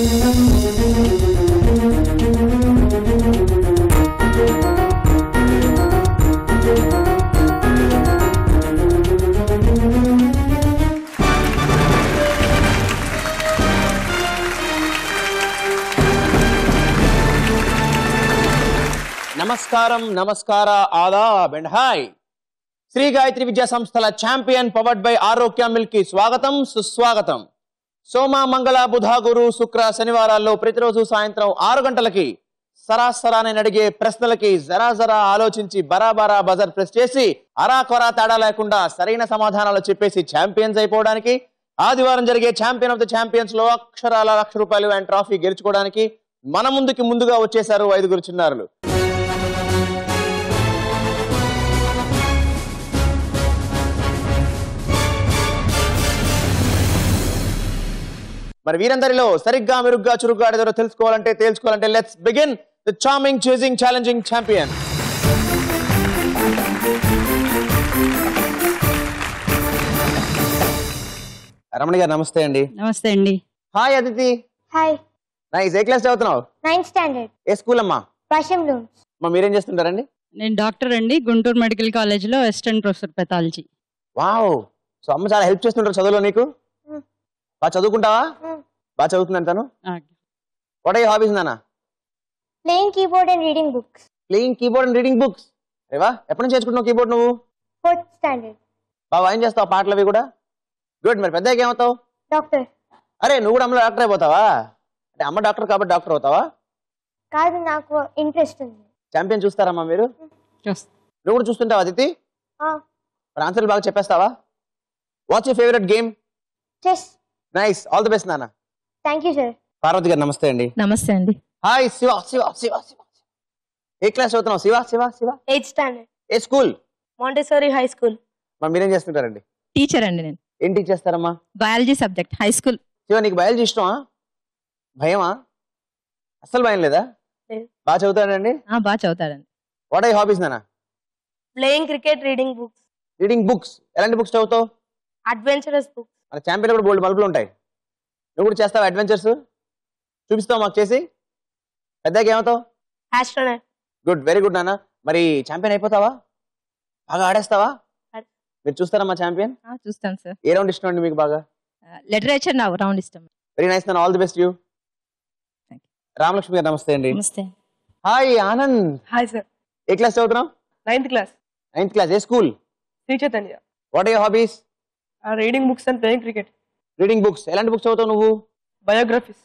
నమస్కారం, నమస్కార, Aadab and hi. Shri Gayatri విద్యా సంస్థల ఛాంపియన్ పవర్డ్ బై ఆరోగ్య మిల్క్ కి స్వాగతం, సుస్వాగతం. సోమ, మంగళ, బుధ, గురు, శుక్ర, శనివారాల్లో ప్రతిరోజు సాయంత్రం 6 గంటలకి సరాసరా నేను అడిగే ప్రశ్నలకి జరా ఆలోచించి బరాబరా బజర్ ప్రెస్ చేసి అరాకొరా తేడా లేకుండా సరైన సమాధానాలు చెప్పేసి ఛాంపియన్స్ అయిపోవడానికి, ఆదివారం జరిగే ఛాంపియన్ ఆఫ్ ద ఛాంపియన్స్ లో అక్షరాల ₹1,00,000 అండ్ ట్రాఫీ గెలుచుకోవడానికి మన ముందుగా వచ్చేశారు 5 చిన్నారులు. మరి వీరందరిలో సరిగ్గా మెరుగ్గా చురుగ్గా ఆడేదో తెలుసుకోవాలంటే let's begin the charming, chasing, challenging champion. Ramani garu నమస్తే అండి. నమస్తే అండి. హాయ్ అదితి. హాయ్. నైస్. ఏ క్లాస్ చదువుతున్నావు? 9th standard. ఏ స్కూల్ అమ్మా? భాష్యం రూమ్స్. అమ్మా మీరేం చేస్తుంటారండి? నేను డాక్టర్ అండి, గుంటూరు మెడికల్ కాలేజ్లో assistant professor pathology. Wow. So అమ్మ చాలా హెల్ప్ చేస్తుంటారు చదువులో నీకు? బాగా చదువుకుంటావా? బాగా చదువుతున్నాను తను. వాట్ ఆర్ యువర్ హాబీస్ నాన్న? Playing keyboard and reading books. Playing keyboard and reading books. Reva, ఎప్పటి నుంచి నేర్చుకుంటున్నావు కీబోర్డ్ నువ్వు? 4th standard. బాగా ఏం చేస్తావు పాటలు అవి కూడా? గుడ్. మరి పెద్దగా ఏమవుతావు? డాక్టర్. అరే నువ్వు కూడా అమ్మలో డాక్టర్ అయిపోతావా? అంటే అమ్మ డాక్టర్ కాబట్టి డాక్టర్ అవుతావా? కాదు, నాకు ఇంట్రెస్ట్ ఉంది. ఛాంపియన్ చూస్తారమ్మా మీరు? నువ్వు కూడా చూస్తుంటావా అదితి? మరి ఆన్సర్లు బాగా చెప్పేస్తావా? What's your favourite game? Chess. Nice. All the best నాన్న. Thank you sir. Parvati garu నమస్తే అండి. నమస్తే అండి. హాయ్ శివ. ఏ క్లాస్ చదువుతున్నావు? Shiva 8th standard. ఏ స్కూల్? Montessori high school. మరి మీరేం చేస్తుంటారండి? టీచర్ అండి నేను. ఏం టీచ్ చేస్తారమ్మా? Biology subject, high school. Shiva నీకు బయాలజీ ఇష్టమా? భయమా? అస్సలు భయం లేదా? బాగా చదువుతాడండి? బాగా చదువుతాడండి. వాట్ ఆర్ యువర్ హాబీస్ నాన్న? Playing cricket, reading books. Reading books. ఎలాంటి బుక్స్ చదువుతావు? Adventurous books. మన ఛాంపియన్ కూడా బోల్డ్ మలుపులు ఉంటాయి. నువ్వు కూడా చేస్తావు అడ్వెంచర్స్? చూపిస్తావు మాకు చేసి? పెద్దగా ఏమవుతావు? ఆస్ట్రోనట్. గుడ్, వెరీ గుడ్ నాన్న. మరి ఛాంపియన్ అయిపోతావా? బాగా ఆడేస్తావా? మీరు చూస్తారా మా ఛాంపియన్? చూస్తాను సార్. ఏ రౌండ్ ఇష్టం అండి మీకు బాగా? లిటరేచర్ నా రౌండ్ ఇష్టం. వెరీ నైస్ నాన్న. All the best you. Ramalakshmi garu నమస్తే అండి. నమస్తే. హాయ్ ఆనంద్. Hi sir. ఏ క్లాస్ చదువుతున్నావు? 9th class. 9th class. ఏ school? Sri Chaitanya. What are your hobbies? Reading books and playing cricket. Reading books. ఎలాంటి బుక్స్ చదువుతావు నువ్వు? బయోగ్రఫీస్.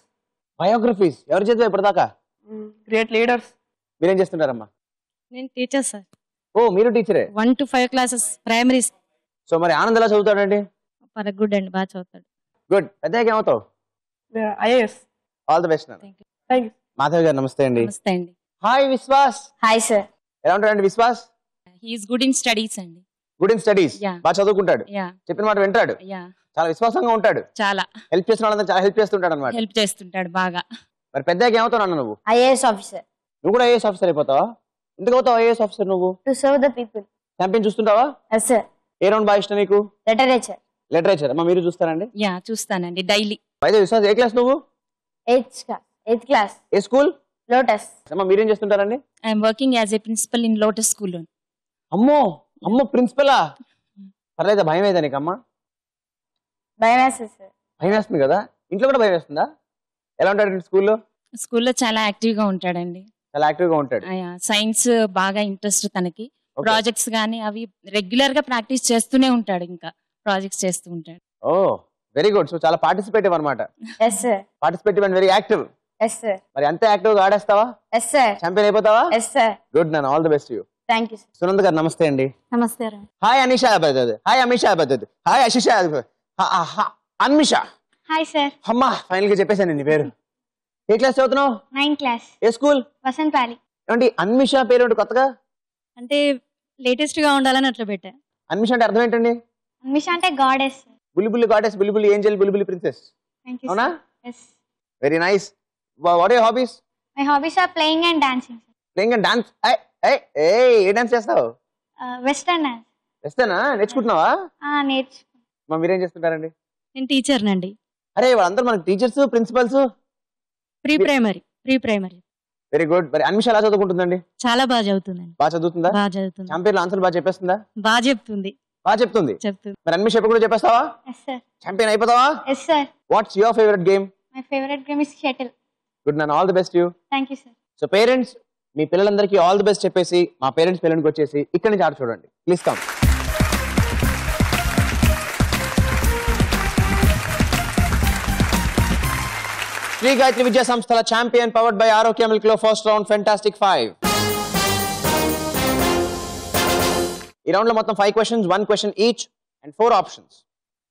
బయోగ్రఫీస్. ఎవరు చదివా ఇప్పటిదాకా? Great leaders. మీరేం చేస్తుంటారమ్మా? నేను టీచర్ సార్. ఓ మీరు టీచరే. 1 to 5 క్లాసెస్ ప్రైమరీ. సో మరి ఆనంద్ ఎలా చదువుతాడండి? గుడ్ అండి, బాగా చదువుతాడు. గుడ్. పెద్దగా ఏమవుతావు? ఐఏఎస్. ఆల్ ది బెస్ట్ నాన్న. Thank you. మాధవ్ గారు నమస్తే అండి. నమస్తే అండి. హాయ్ విశ్వాస్. Hi sir. ఎలా ఉంటాడండి Vishwas? He's good in studies అండి. Good in studies. Yeah. బాగా చదువుకుంటాడు. యా చెప్పిన మాట వింటాడు. యా చాలా విశ్వాసంగా ఉంటాడు. చాలా హెల్ప్ చేసిన వాళ్ళంతా చాలా హెల్ప్ చేస్తుంటాడు అనమాట. హెల్ప్ చేస్తుంటాడు బాగా. మరి పెద్దగా ఏమవుతావు నాన్న నువ్వు? IAS officer. నువ్వు కూడా ఐఏఎస్ ఆఫీసర్ అయిపోతావా? ఎందుకు అవుతావు ఐఏఎస్ ఆఫీసర్ నువ్వు? To serve the people. Champion చూస్తుంటావా? Yes sir. ఏ రౌండ్ బాగా ఇష్టం నీకు? లిటరేచర్. లిటరేచర్. అమ్మా మీరు చూస్తారండి? యా చూస్తానండి డైలీ. అయితే విశ్వాస్ ఏ క్లాస్ నువ్వు? 8th class. ఏ స్కూల్? లోటస్. అమ్మా మీరేం చేస్తుంటారండి? I'm working as a principal in Lotus school. అమ్మో అమ్మో ప్రిన్సిపలా? పర్లేదా? భయం వేదా నీకు అమ్మా? భయం వేస్తుంది సార్. భయం వేస్తుంది కదా? ఇంట్లో కూడా భయం వేస్తుందా? ఎలా ఉంటాడు స్కూల్లో? స్కూల్లో చాలా యాక్టివ్ గా ఉంటాడండి. చాలా యాక్టివ్ గా ఉంటాడు. సైన్స్ బాగా ఇంట్రెస్ట్ తనకి. ప్రాజెక్ట్స్ గానీ అవి రెగ్యులర్ గా ప్రాక్టీస్ చేస్తూనే ఉంటాడు. ఇంకా ప్రాజెక్ట్స్ చేస్తూ ఉంటాడు. Oh very good. సో చాలా పార్టిసిపేటివ్ అన్నమాట. Yes sir. Participative and very active. Yes sir. మరి అంతే యాక్టివ్ గా ఆడేస్తావా? Yes sir. ఛాంపియన్ అయిపోతావా? Yes sir. గుడ్ నాన్న. All the best you. Thank you sir. Sunand garu నమస్తే అండి. నమస్తే. Hi Anisha. Hi Amisha. Hi Ashisha. Anmisha. Hi sir. అమ్మా ఫైనల్ గా చెప్పేశాను నీ పేరు. ఏ క్లాస్ చదువుతున్నావు? 9th class. ఏ స్కూల్? వసంత్ వ్యాలీ. ఏమండి అన్మిషా పేరు ఏంటి కొత్తగా? అంటే లేటెస్ట్ గా ఉండాలని అట్లా పెట్టా. అన్మిషా అంటే అర్థం ఏంటండి? అన్మిషా అంటే గాడెస్. బుల్లిబుల్లి గాడెస్, బుల్లిబుల్లి ఏంజల్, బుల్లిబుల్లి ప్రిన్సెస్. Thank you. అవునా? Yes. Very nice. What are your hobbies? My hobbies are playing and dancing. Playing and dance. ఏ డాన్స్ చేస్తావు? Western dance. వేస్తానా? నేర్చుకుంటున్నావా? నేర్చుకుంటా. మీరేం చేస్తుంటారండి? నేను టీచర్ నండి. అరే వాళ్ళందరూ మనకి teachers, principals. Pre primary very good. మరి అన్మిష ఎలా చదువుకుంటుందండి? చాలా బాగా చదువుతుందండి. బాగా చదువుతుందా? బాగా చదువుతుంది. ఛాంపియన్ ఆన్సర్ బాగా చెప్పేస్తుందా? బాగా చెప్తుంది. బాగా చెప్తుంది. మరి అన్మిష ఎప్పుడు కూడా చెప్పేస్తావా? Yes, sir. ఛాంపియన్ అయిపోతావా? Yes, sir. What's your favourite game? My favorite game is shuttle. Good నాన్న, all the best you. Thank you, sir. So parents, మీ పిల్లలందరికీ ఆల్ ది బెస్ట్ చెప్పేసి మా పేరెంట్స్ పిల్లలకి వచ్చేసి ఇక్కడి నుంచి ఆట చూడండి. Please come. శ్రీ గాయత్రి విద్యా సంస్థల ఛాంపియన్ పవర్డ్ బై ఆరోగ్య మిల్క్ లో ఫస్ట్ రౌండ్ ఫెంటాస్టిక్ 5. ఈ రౌండ్ లో మొత్తం 5 questions, 1 question each and 4 options.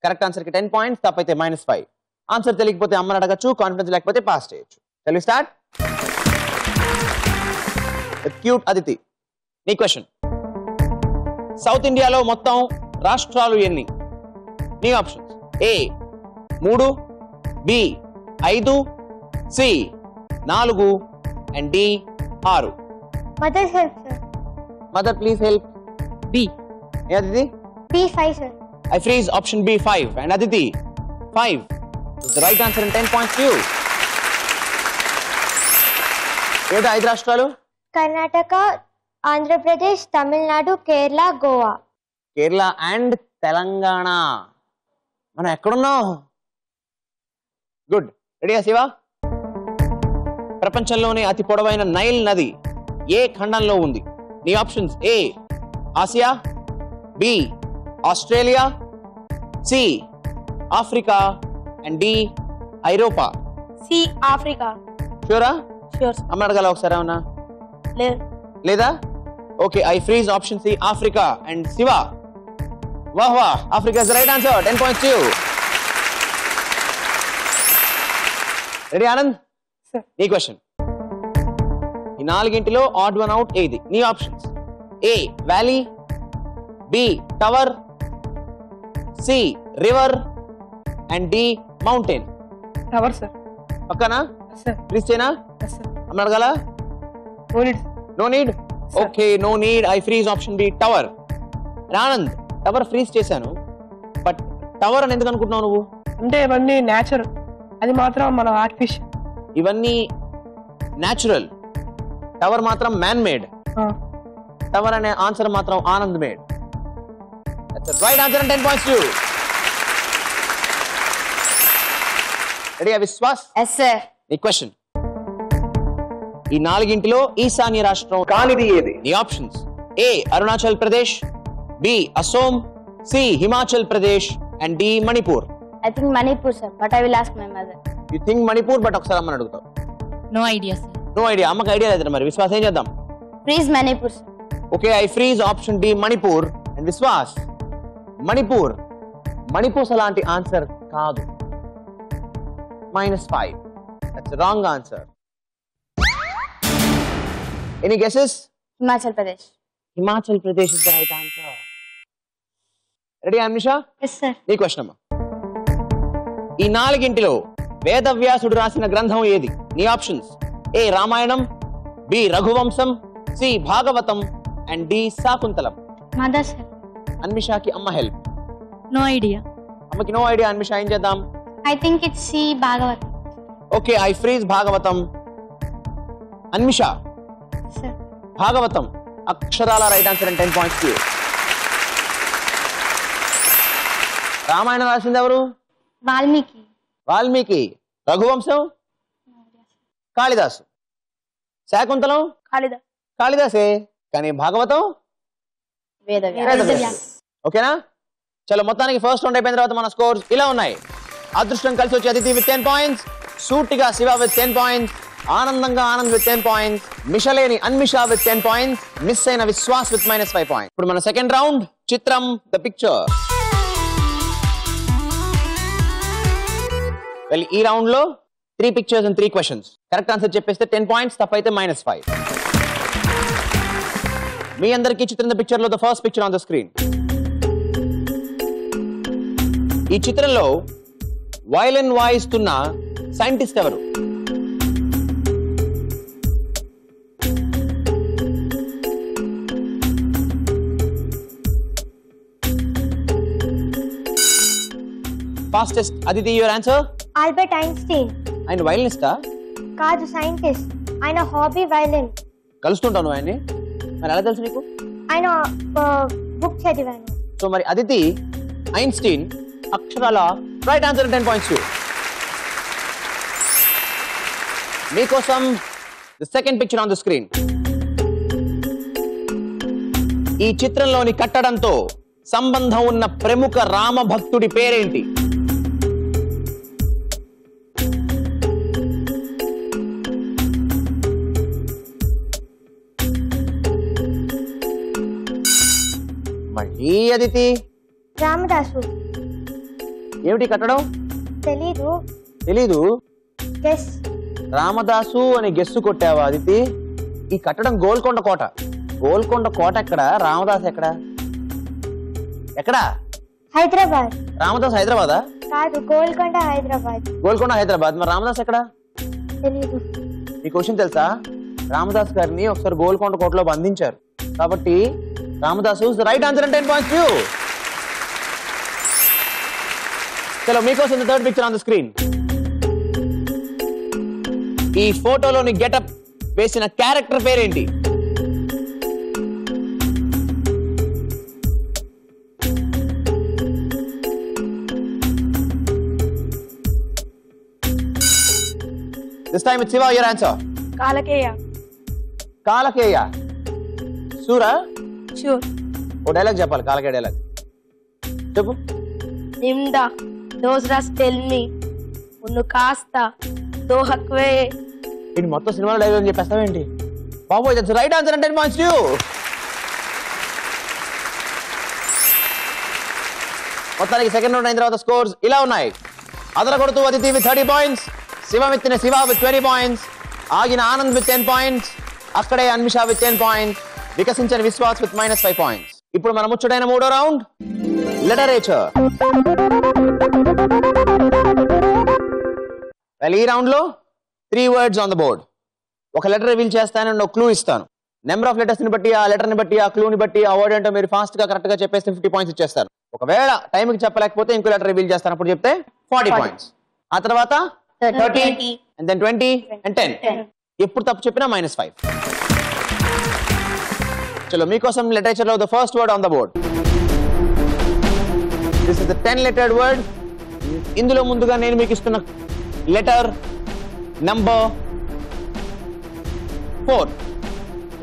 Correct answer కి 10 పాయింట్స్, తప్పైతే -5. ఆన్సర్ తెలియకపోతే అమ్మని అడగచ్చు, కాన్ఫిడెన్స్ లేకపోతే పాస్ చేయొచ్చు. Shall we start? Cute Aditi, నీ క్వశ్చన్. సౌత్ ఇండియాలో మొత్తం రాష్ట్రాలు ఎన్ని? నీ options: A 3, B 5, C 4 and D 6. Mother help, sir. Mother please help. B. A Aditi? B5, sir. I freeze option B 5 and Aditi 5 is the right answer and 10 points to you. ఏమిటి 5 రాష్ట్రాలు? Karnataka, Andhra Pradesh, Tamil Nadu, Kerala, Goa. Kerala and Telangana. మనం ఎక్కడున్నాం? Good. రెడీయా శివ? ప్రపంచంలోనే అతి పొడవైన Nile నది ఏ ఖండంలో ఉంది? నీ options: A Asia, B Australia, C Africa and D ఐరోపా. C Africa. షూరా? షూర్. అమ్మ అడగాల ఒకసారి ఏమన్నా? లేదు. లేదా? Okay, I freeze option C Africa and Siva. వాహ్ వాహ్, Africa is the right answer. 10 points to you. Ready Anand? Sir. నీ క్వశ్చన్. ఈ 4 ఆడ్ వన్ అవుట్ ఏది? నీ options: A valley, B tower, C river and D mountain. Tower, sir. పక్కనా? Yes, sir. Please చేయనా? Yes, sir. అమ్మ అడగాల? No need. No need. Sir. Okay, no need. I freeze option B tower. Anand, tower freeze చేశాను, but tower అని ఎందుకు అనుకుంటున్నావు నువ్వు? అంటే ఇవన్నీ నేచర్, అది మాత్రం మన ఆర్టిఫిషియల్. ఇవన్నీ న్యాచురల్, టవర్ మాత్రం మ్యాన్ మేడ్. టవర్ అనే ఆన్సర్ మాత్రం Anand made. Right answer 10 points to you. Ready Vishwas? Yes sir. నీ క్వశ్చన్. ఈ 4 ఈశాన్య రాష్ట్రం కానిది ఏది? నీ options: A Arunachal Pradesh, B Assam, C Himachal Pradesh and D Manipur. I think Manipur sir, but I will ask my mother. You think Manipur, but ఒకసారి అమ్మని అడుగుతావు? No idea sir. No idea. అమ్మకి ఐడియా లేదు. మరి విశ్వాస్ ఏం చేద్దాం? Please Manipur sir. Okay, I freeze option D Manipur and Vishwas. Manipur Manipur అలాంటి answer కాదు. -5. That's wrong answer. Any guesses? Himachal Pradesh. Himachal Pradesh is the right answer. Ready Anmisha? Yes sir. నీ క్వశ్చన్ అమ్మా. ఈ 4 వేదవ్యాసుడు రాసిన గ్రంథం ఏది? నీ options: A Ramayanam, B Raghuvamsham, C Bhagavatam and D Shakuntalam. Mother sir. అన్మిషాకి అమ్మ హెల్ప్. No idea. అమ్మకి నో ఐడియా. అన్మిషా ఏం చేద్దాం? I think it's C Bhagavatam. Okay, I freeze Bhagavatam. Anmisha, sir. Bhagavatam అక్షరాల right answer and 10 points to you. Ramayanam రాసింది ఎవరు? వాల్మీకి. వాల్మీకి. రఘువంశం కాళిదాసు. శాకుంతలం కాళిదాస్. కాళిదాసే, కానీ భాగవతం వేదవ్యాస్. ఓకేనా? చలో, మొత్తానికి ఫస్ట్ రౌండ్ అయిపోయిన తర్వాత మన స్కోర్స్ ఇలా ఉన్నాయి. అదృష్టం కలిసి వచ్చి అదితి విత్ 10 పాయింట్స్, సూటిగా శివ విత్ 10 పాయింట్స్, ఆనందంగా ఆనంద్ విత్ 10 పాయింట్స్, మిషలేని అన్మిషా విత్ 10 పాయింట్స్, మిస్ అయిన విశ్వాస్ విత్ -5 పాయింట్స్. ఇప్పుడు మన సెకండ్ రౌండ్ చిత్రం ద పిక్చర్. వెల్, ఈ రౌండ్ లో 3 pictures and 3 questions. Correct answer చెప్పేస్తే 10 పాయింట్స్, తప్పైతే -5. మీ అందరికీ చిత్రం ద పిక్చర్ లో the first picture on the screen. ఈ చిత్రంలో వయలిన్ వాయిస్తున్న సైంటిస్ట్ ఎవరు? Fastest. Aditi, your answer? Albert Einstein. ఆయన వయలినిస్టా? కాదు సైంటిస్ట్. ఆయన హాబీ వైలిన్. కలుస్తుంటాను ఆయన్ని. మరి ఎలా తెలుసు నీకు? ఆయన బుక్ చదివాను. సో మరి అదితి ఐన్స్టీన్ అక్షరాల right answer 10 points to you. మీకోసం the second picture on the screen. ఈ చిత్రంలోని కట్టడంతో సంబంధం ఉన్న ప్రముఖ రామ భక్తుడి పేరేంటి? మళ్ళీ అదితి. రామదాసు. ఏమిటి కట్టడం? తెలీదు. గెస్. రామదాసు అని గెస్సు కొట్టావా అదితి? ఈ కట్టడం గోల్కొండ కోట. గోల్కొండ కోట ఎక్కడ? రామదాస్ ఎక్కడ? ఎక్కడా? హైదరాబాద్. రామదాస్ హైదరాబాదా? కాదు, గోల్కొండ హైదరాబాద్. గోల్కొండ హైదరాబాద్. మరి రామదాస్ ఎక్కడ? తెలీదు. ఈ క్వశ్చన్ తెలుసా? రామదాస్ గారిని ఒకసారి గోల్కొండ కోటలో బంధించారు. కాబట్టి Ramadasu is the right answer 10 points to you. చలో మీకోసం the third picture on the screen. ఈ ఫోటోలోని గెటప్ వేసిన క్యారెక్టర్ పేరేంటి? This time it's Siva, your answer. Kalakeya. సూరా? షూర్. ఓ డైలాగ్ చెప్పాలి, కాలకేయ డైలాగ్ చెప్పు. నిమ్డా దోస్రాస్ టెల్మి ఉన్ను కాస్త దోహక్వే. ఇది మొత్తం సినిమాలో డైలాగ్ చెప్పేస్తావేంటి? బాబోయ్, that's right answer 10 points to you. మొత్తానికి సెకండ్ రౌండ్ అయిన తర్వాత స్కోర్స్ ఇలా ఉన్నాయి. అదరగొడుతూ అదితి విత్ 30 points, శివమిత్తిన శివ విత్ 20 points, ఆగిన ఆనంద్ విత్ 10 points, అక్కడే అన్విష విత్ 10 points, వికసించని విశ్వాస్ విత్ -5 points. ఇప్పుడు మనం ముచ్చటైన మూడో రౌండ్ లిటరేచర్. ఈ రౌండ్ లో 3 words ఆన్ ద బోర్డ్. ఒక లెటర్ రివీల్ చేస్తాను, ఒక క్లూ ఇస్తాను. నెంబర్ ఆఫ్ లెటర్స్ ని బట్టి, ఆ లెటర్ ని బట్టి, ఆ క్లూ ని బట్టి ఆ వర్డ్ ఏంటో మీరు ఫాస్ట్ గా కరెక్ట్ గా చెప్పేస్తే 50 points ఇచ్చేస్తారు. ఒకవేళ టైం కి చెప్పలేకపోతే ఇంకో లెటర్ రివీల్ చేస్తాను, అప్పుడు చెప్తే 40 points. ఆ తర్వాత 30 and then 20 and 10. ఎప్పుడు తప్పు చెప్పినా -5. చలో మీకోసం లిటరేచర్ లో the first word on the board. This is the 10-lettered word. ఇందులో ముందుగా నేను మీకు ఇస్తున్న లెటర్ నంబర్ 4.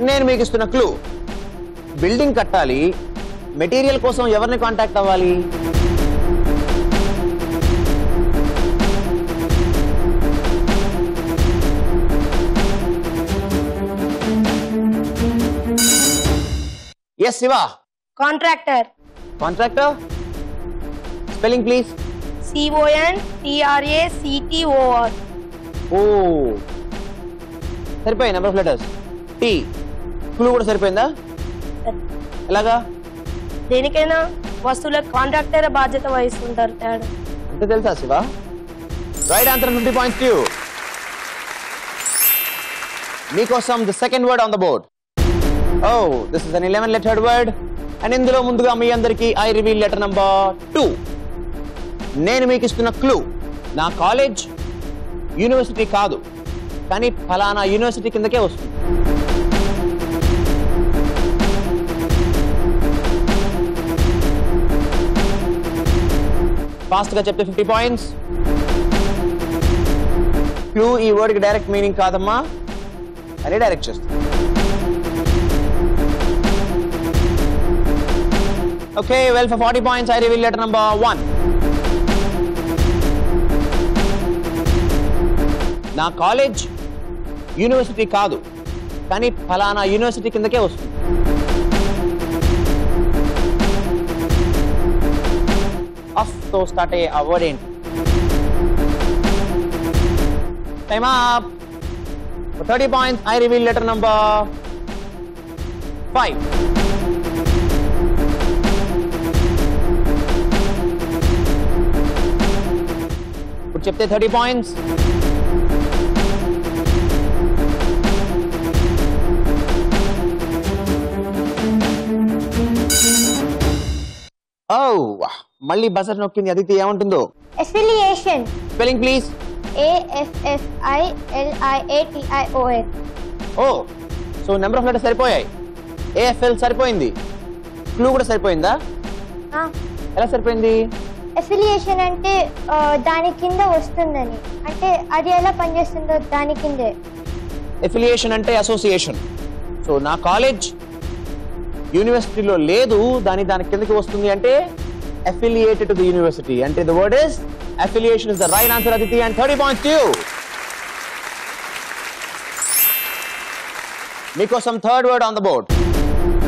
నేను మీకు ఇస్తున్న క్లూ. బిల్డింగ్ కట్టాలి, మెటీరియల్ కోసం ఎవరిని కాంటాక్ట్ అవ్వాలి? Yes Siva. Contractor. Contractor. Spelling please. CONTRACTOR. ఓ సరిపోయి. నెంబర్ ఆఫ్ లెటర్స్ టీ. క్లూ కూడా సరిపోయిందా? ఎలాగా? దేనికైనా వస్తువుల కాంట్రాక్టర్ బాధ్యత వహిస్తుంటారు. తేడా అంటే తెలుసా Shiva? Right answer 50 points to you. మీకోసం the second word on the board. Oh this is an 11-lettered word. And ఇందులో ముందుగా మీ అందరికి ఐ రివీల్ లెటర్ నంబర్ 2. నేను మీకు ఇస్తున్న క్లూ. నా కాలేజ్ యూనివర్సిటీ కాదు, కానీ ఫలానా యూనివర్సిటీ కిందకే వస్తుంది. ఫాస్ట్ గా చెప్తే 50 points. క్లూ ఈ వర్డ్ కి డైరెక్ట్ మీనింగ్ కాదమ్మా, అని డైరెక్ట్ చేస్తుంది. Okay, well for 40 points I reveal letter number 1. నా కాలేజ్ యూనివర్సిటీ కాదు, కానీ ఫలానా యూనివర్సిటీ కిందకే వస్తుంది. అఫ్ తో స్టార్ట్ అయ్యే ఆ వర్డ్ ఏంటి? Time up. For 30 points I reveal letter number 5. ఇప్పుడు చెప్తే 30 points. మళ్ళీ బజర్ నొక్కింది అదితి. ఏమంటుందో? అఫిలియేషన్. Spelling please. AFFILIATION. ఓ సో నెంబర్ ఆఫ్ లెటర్స్ సరిపోయాయి. AFL సరిపోయింది. క్లూ కూడా సరిపోయిందా? ఎలా సరిపోయింది? అఫిలియేషన్ అంటే దాని కింద వస్తుందని, అంటే అది ఎలా పనిచేస్తుందో దాని కిందే. ఎఫిలియేషన్ అంటే అసోసియేషన్. సో నా కాలేజ్ యూనివర్సిటీలో లేదు, దాని కిందకి వస్తుంది అంటే అఫిలియేటెడ్ టు ది యూనివర్సిటీ. అంటే the word is affiliation is the right answer Aditi, and 30 points to you. మీకోసం third word on the board.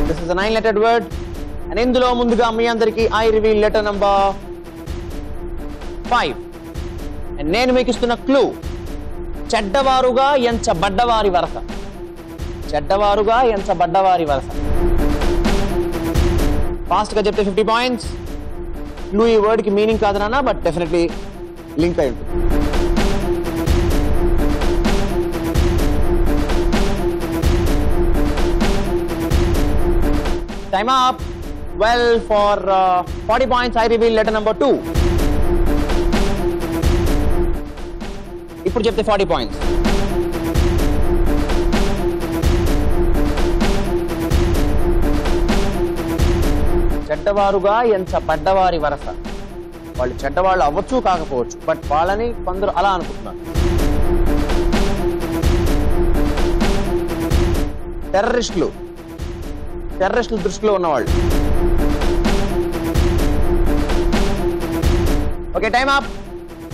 This is a 9-lettered word, and ఇందులో ముందుగా మీ అందరికి I reveal letter number 5. And నేను మీకు ఇస్తున్న clue చెడ్డవారుగా ఎంచబడ్డవారి వరస. చెడ్డవారుగా ఎంచబడ్డవారి వరస. ఫాస్ట్ గా చెప్తే 50 points. క్లూ ఈ వర్డ్ కి మీనింగ్ కాదు నాన్న, బట్ డెఫినెట్లీ లింక్ అయి ఉంటుంది. Time up. Well, for 40 points, I reveal letter number 2. ఇప్పుడు చెప్తే 40 points. చెడ్డవారుగా ఎంచబడ్డవారి వరస. వాళ్ళు చెడ్డవాళ్ళు అవ్వచ్చు కాకపోవచ్చు, బట్ వాళ్ళని కొందరు అలా అనుకుంటున్నారు. టెర్రరిస్టుల దృష్టిలో ఉన్నవాళ్ళు. Okay, time up.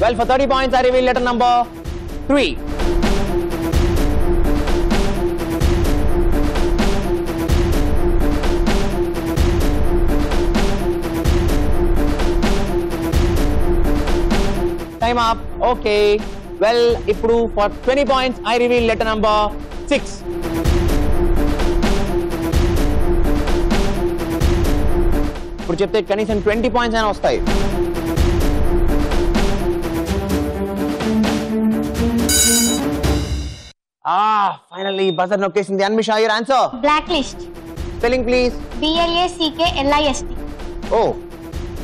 Well, for 30 points, I reveal letter number 3. Time up. Okay. Well, ఇప్పుడు for 20 points, I reveal letter number 6. ఇప్పుడు చెప్తే కనీసం 20 points అయినా వస్తాయి. Finally, buzzer nokkesinది. Anmisha, your answer? Blacklist. Spelling, please. BLACKLIST. Oh,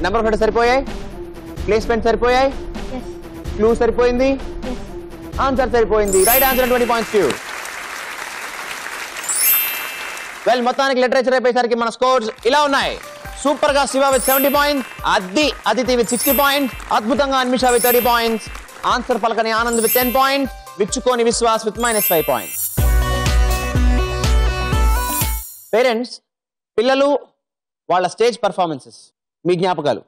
number of letters సరిపోయాయి, placement సరిపోయాయి, clue సరిపోయింది, answer సరిపోయింది. Right answer 20 points to you. Well, మొత్తానికి లిటరేచర్ అయిపోయేసరికి మన స్కోర్స్ ఇలా ఉన్నాయి. సూపర్ గా Siva with 70 points, Aditi with 60 points, అద్భుతంగా అన్మిష విత్ 30 points, ఆన్సర్ పలకని ఆనంద్ విత్ 10 points, విచ్చుకోని విశ్వాస్ విత్ -5 points. పేరెంట్స్, పిల్లలు వాళ్ళ స్టేజ్ పర్ఫార్మెన్సెస్, మీ జ్ఞాపకాలు.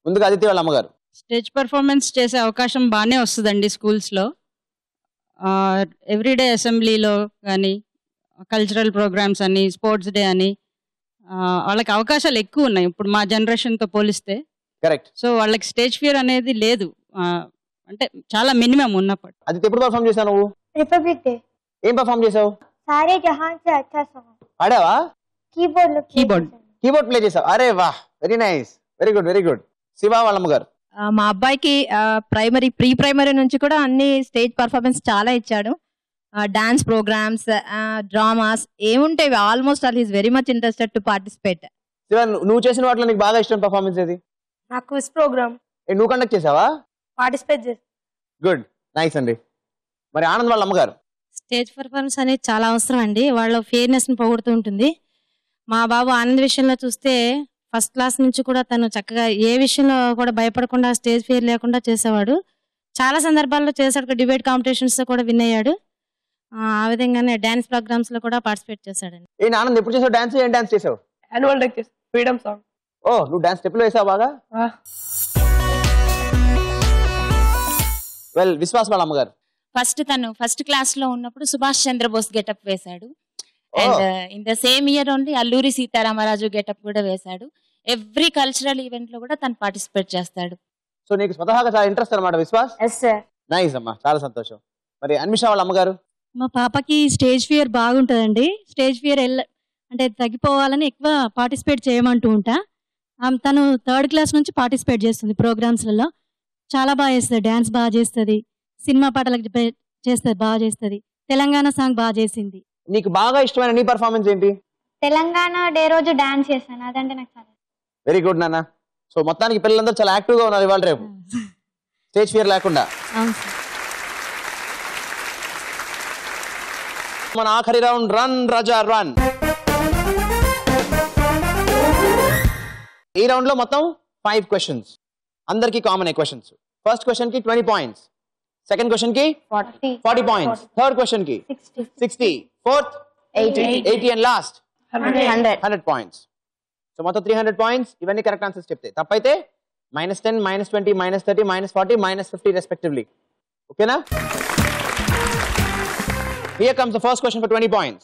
ముందుగా అదితి వాళ్ళ అమ్మగారు. స్టేజ్ పర్ఫార్మెన్స్ చేసే అవకాశం బాగానే వస్తుందండి స్కూల్స్లో. ఎవ్రీడే అసెంబ్లీలో కానీ, కల్చరల్ ప్రోగ్రామ్స్ అని, స్పోర్ట్స్ డే అని, వాళ్ళకి అవకాశాలు ఎక్కువ ఉన్నాయి ఇప్పుడు మా జనరేషన్తో పోలిస్తే. కరెక్ట్. సో వాళ్ళకి స్టేజ్ ఫియర్ అనేది లేదు, అంటే చాలా మినిమం ఉన్నప్పుడు. అది ఎప్పుడు పర్ఫామ్ చేసావు నువ్వు? Republic day. ఏం పర్ఫామ్ చేసావు? సారే జహాన్ సే అచ్చా సాంగ్. పాడావా? కీబోర్డ్ ప్లే చేసావు. అరే వాహ్, very nice, very good, very good. Shiva వాళ్ళ అమ్మగారు. మా అబ్బాయికి ప్రీ ప్రైమరీ నుంచి కూడా అన్ని స్టేజ్ పర్ఫార్మెన్స్ చాలా ఇచ్చాడు. డాన్స్ ప్రోగ్రామ్స్, డ్రామాస్ ఏముంటాయి, almost all he's very much interested to participate. Shiva, నువ్వు చేసిన వాటిలో నీకు బాగా ఇష్టం పర్ఫార్మెన్స్ ఏది? నాకు క్విజ్ ప్రోగ్రామ్. నువ్వు కండక్ట్ చేసావా? పార్టిసిపేట్ చేసి. గుడ్, నైస్ అండి. మరి ఆనంద్ వాళ్ళ అమ్మగారు. స్టేజ్ పర్ఫార్మెన్స్ అనేది చాలా అవసరం అండి, వాళ్ళ ఫెయిర్నెస్ని పోగొడుతూ ఉంటుంది. మా బాబు ఆనంద్ విషయంలో చూస్తే ఫస్ట్ క్లాస్ నుంచి కూడా తను చక్కగా ఏ విషయంలో కూడా భయపడకుండా, స్టేజ్ ఫియర్ లేకుండా చేసేవాడు. చాలా సందర్భాల్లో చేశాడు, డిబేట్ కాంపిటీషన్స్లో కూడా విన్ అయ్యాడు. ఆ విధంగానే డాన్స్ ప్రోగ్రామ్స్ లో కూడా పార్టిసిపేట్ చేశాడండి. ఏ ఆనంద్, ఎప్పుడు చేసావు డాన్స్? ఏం డాన్స్ చేసావు? యాన్యువల్ డే చేసావు, ఫ్రీడమ్ సాంగ్. ఓ, నువ్వు డాన్స్ స్టెప్ లో వేసావు బాగా. వెల్, విశ్వాస్ వాళ్ళ అమ్మగారు. తను ఫస్ట్ క్లాస్ లో ఉన్నప్పుడు సుభాష్ చంద్రబోస్ గెటప్ వేశాడు. And in the same year only Alluri Sitaramaraju getup కూడా వేశాడు. ఎవ్రీ కల్చరల్ ఈవెంట్ లో కూడా తను పార్టిసిపేట్ చేస్తాడు. సో నీకు స్వతహాగా చాలా ఇంట్రెస్ట్ అన్నమాట విశ్వాస్. నైస్ అమ్మా, చాలా సంతోషం. మరి అన్మిష వాళ్ళ అమ్మగారు. మా పాపకి స్టేజ్ ఫియర్ బాగుంటుందండి. స్టేజ్ ఫియర్ అంటే తగ్గిపోవాలని ఎక్కువ పార్టిసిపేట్ చేయమంటూ ఉంటా. తను థర్డ్ క్లాస్ నుంచి పార్టిసిపేట్ చేస్తుంది ప్రోగ్రామ్స్లలో. చాలా బాగా చేస్తుంది, డాన్స్ బాగా చేస్తుంది, సినిమా పాటలకు చేస్తుంది, బాగా చేస్తుంది. తెలంగాణ సాంగ్ బాగా చేసింది. నీకు బాగా ఇష్టమైన నీ పర్ఫార్మెన్స్ ఏంటి? తెలంగాణ డే రోజు డాన్స్ చేశాను, అదంటే నాకు చాలా. వెరీ గుడ్ నాన్న. సో మొత్తానికి పిల్లలందరూ చాలా యాక్టివ్ గా ఉన్నారు ఇవాళ రేపు, స్టేజ్ ఫియర్ లేకుండా. మన ఆఖరి రౌండ్ రన్ రాజా రన్. ఈ రౌండ్ లో మొత్తం 5 క్వశ్చన్స్, అందరికి కామన్ క్వశ్చన్స్. ఫస్ట్ క్వశ్చన్ కి 20 పాయింట్స్, సెకండ్ క్వశ్చన్ కి 40 పాయింట్స్, థర్డ్ క్వశ్చన్ కి 60, fourth 80 and last 100 points. So మొత్తం 300 పాయింట్స్. ఇవన్నీ కరెక్ట్ ఆన్సర్స్ చెప్తే, తప్పైతే -10, -20, -30, -40, -50 రెస్పెక్టివ్లీ. ఓకేనా? Here comes the first question for 20 points.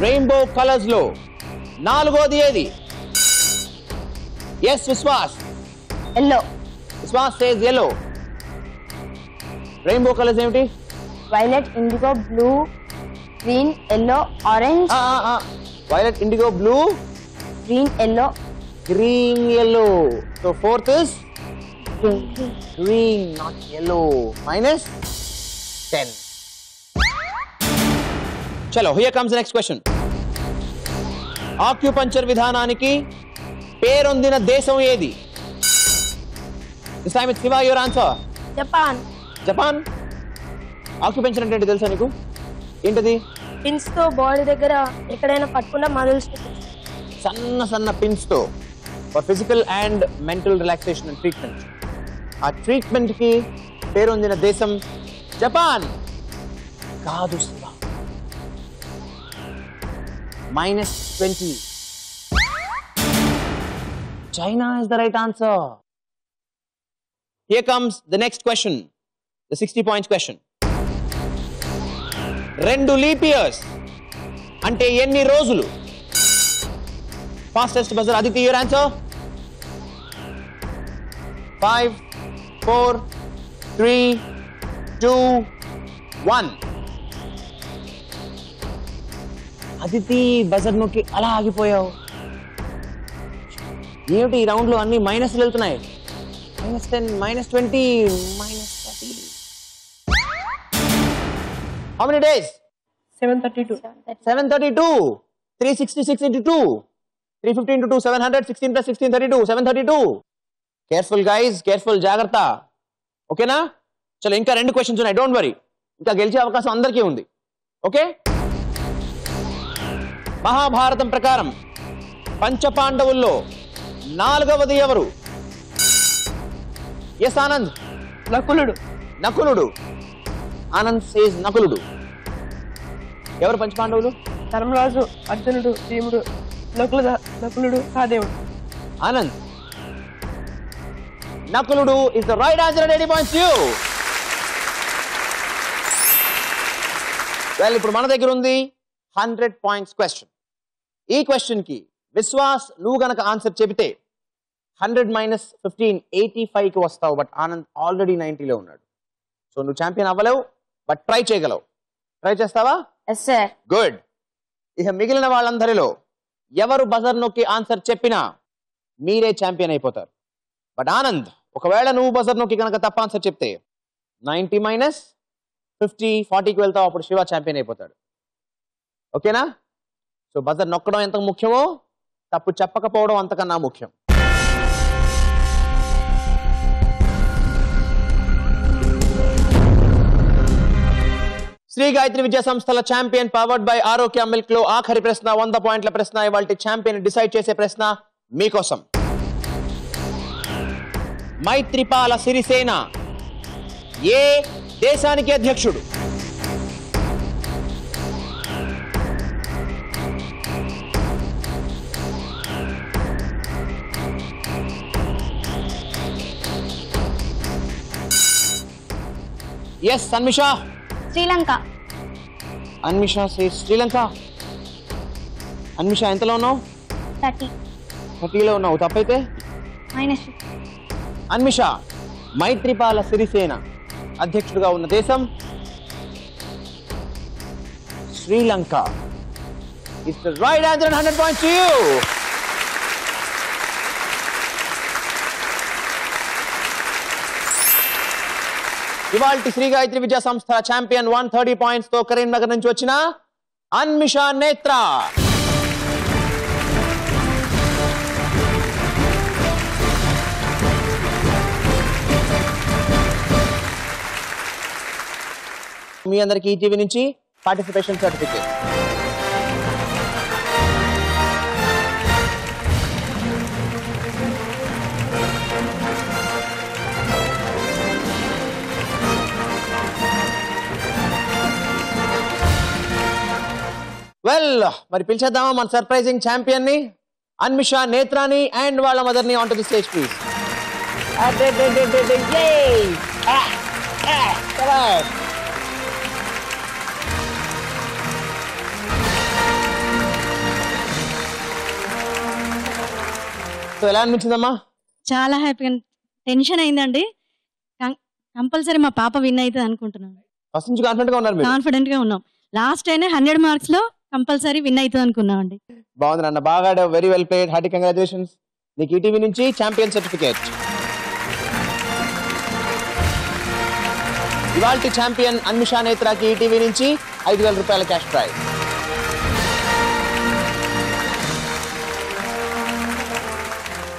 Rainbow colors లో నాలుగోది ఏది? Yes, Viswas. Yellow. Viswas says yellow. Rainbow colors ఏమిటి? Violet, indigo, blue, green, yellow, orange. Violet, indigo, blue, Green, yellow, green, yellow. So fourth is green. green, not yellow. -10. చలో, here comes the next question. Acupuncture విధానానికి పేరొందిన దేశం ఏది? This time it's Shiva, your answer. Japan. Japan. Acupuncture అంటే ఏంటి తెలుసా నీకు? ఏంటది? పిన్స్ తో బాడీ దగ్గర ఎక్కడైనా పట్టుకున్నా మజిల్స్ సన్న సన్న పిన్స్ తో for physical and mental relaxation and treatment. ఆ ట్రీట్మెంట్ కి పేరొందిన దేశం జపాన్. కాదు Shiva. -20. China is the right answer. Here comes the next question, the 60 points question. 2 leap years అంటే ఎన్ని రోజులు? Fastest buzzer, Aditi, your answer. 5, 4, 3, 2, 1. Aditi buzzer నొక్కి అలా ఆగిపోయావు. ఏమిటి ఈ రౌండ్ లో అన్ని మైనస్లు వెళ్తున్నాయి? -10, -20, -30. How many days? 732. 732. 366 into 2. 350 into 2, 700. 16 plus 16, 32. 732. Careful guys, careful, జాగ్రత్త. ఓకేనా? చలో, ఇంకా 2 క్వశ్చన్స్ ఉన్నాయి, డోంట్ వరీ. ఇంకా గెలిచే అవకాశం అందరికీ ఉంది. ఓకే? మహాభారతం ప్రకారం పంచపాండవుల్లో 4వది ఎవరు? ఎస్ ఆనంద్. నకులుడు. నకులుడు. ఆనంద్ సేస్ నకులుడు. ఎవరు పంచపాండవులు? ధర్మరాజు, అర్జునుడు, భీముడు, నకులుడు, సహదేవుడు. ఆనంద్. నకులుడు is the right answer. 80 points to you. Well, ఇప్పుడు మన దగ్గర ఉంది 100 points క్వశ్చన్. ఈ క్వశ్చన్ కి విశ్వాస్ నువ్వు గనక ఆన్సర్ చెబితే 100 - 15 85 కి వస్తావు. బట్ ఆనంద్ ఆల్రెడీ 90 లో ఉన్నాడు. సో నువ్వు ఛాంపియన్ అవ్వలేవు, బట్ ట్రై చేయగలవు. ట్రై చేస్తావా? Yes sir. గుడ్. ఇక మిగిలిన వాళ్ళందరిలో ఎవరు బజర్ నొక్కి ఆన్సర్ చెప్పినా మీరే ఛాంపియన్ అయిపోతారు. బట్ ఆనంద్, ఒకవేళ నువ్వు బజర్ నొక్కి కనుక తప్ప ఆన్సర్ చెప్తే 90 - 50 40కి వెళ్తావు. అప్పుడు శివ ఛాంపియన్ అయిపోతాడు. ఓకేనా? సో బజర్ నొక్కడం ఎంత ముఖ్యమో తప్పు చెప్పకపోవడం అంతకన్నా ముఖ్యం. శ్రీ గాయత్రి విద్యా సంస్థల ఛాంపియన్ పవర్డ్ బై ఆరోగ్య మిల్క్ లో ఆఖరి ప్రశ్న, 100 పాయింట్ల ప్రశ్న. ఇవాళ ఛాంపియన్ డిసైడ్ చేసే ప్రశ్న మీకోసం. మైత్రిపాల సిరిసేన ఏ దేశానికి అధ్యక్షుడు? ఎస్ అన్మిషా. శ్రీలంక. అన్మిషా సేస్ శ్రీలంక. అన్మిషా ఎంతలో ఉన్నావు? 30. 30లో ఉన్నావు. తప్పైతే -50. అన్మిషా, మైత్రిపాల సిరిసేన అధ్యక్షుడిగా ఉన్న దేశం Sri Lanka. It's the right answer. 100 points to you. ఇవాల్టి శ్రీ గాయత్రి విద్యా సంస్థ ఛాంపియన్ 130 పాయింట్స్ తో కరీంనగర్ నుంచి వచ్చిన అన్మిషా నేత్రా. మీ అందరికి ఈటీవీ నుంచి పార్టిసిపేషన్ సర్టిఫికేట్. వెల్, మరి పిలిచేద్దామా మన సర్ప్రైజింగ్ ఛాంపియన్ ని, అన్మిషా నేత్రాని అండ్ వాళ్ళ మదర్ ని on to the stage please. So ఎలా అనిపించిందమ్మా? చాలా హ్యాపీగా, టెన్షన్ అయిందండి. కంపల్సరీ మా పాప విన్ అవుతుంది అనుకుంటున్నాను. ఫస్ట్ నుంచి కాన్ఫిడెంట్ గా ఉన్నారు మీరు? కాన్ఫిడెంట్ గా ఉన్నాం. లాస్ట్ అయినా 100 మార్క్స్ లో కంపల్సరీ విన్ అవుతుంది అనుకున్నాం అండి. బాగుంది నాన్న, బాగా ఆడావు, very well played, hearty congratulations. నీకు ఈటీవీ నుంచి ఛాంపియన్ సర్టిఫికేట్. ఇవాల్టి ఛాంపియన్ అన్మిషా నేత్రాకి ఈటీవీ నుంచి 5,000 రూపాయల cash prize.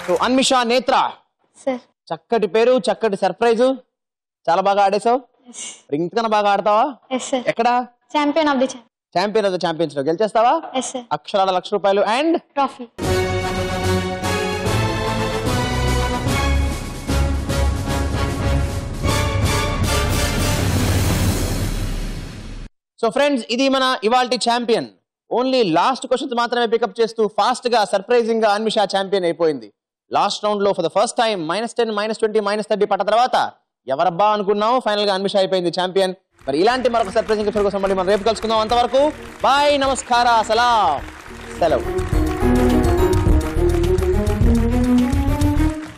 So Anmisha Netra, sir చక్కటి పేరు, చక్కటి సర్ప్రైజు, చాలా బాగా ఆడేసావు. ఇంతకన్నా బాగా ఆడతావా? Yes sir. ఎక్కడ? Champion of the champion of the champions లో గెలిచేస్తావా? Yes sir. అక్షరాల 1,00,000 రూపాయలు అండ్ ట్రోఫీ. సో ఫ్రెండ్స్, ఇది మన ఇవాల్టి ఛాంపియన్. ఓన్లీ లాస్ట్ క్వశ్చన్స్ మాత్రమే పికప్ చేస్తూ ఫాస్ట్ గా సర్ప్రైజింగ్ గా అన్మిషా ఛాంపియన్ అయిపోయింది. లాస్ట్ రౌండ్ లో ఫర్ ద ఫస్ట్ టైం -10, -20, -30 పట్ట తర్వాత ఎవరబ్బా అనుకున్నావు, ఫైనల్ గా అన్మిషా అయిపోయింది ఛాంపియన్. మరి ఇలాంటి మరొక సర్ప్రైజింగ్ ఎపిసోడ్ కోసం మళ్ళీ మనం రేపు కలుసుకుందాం. అంతవరకు బాయ్, నమస్కార, సలాం, సెలవు.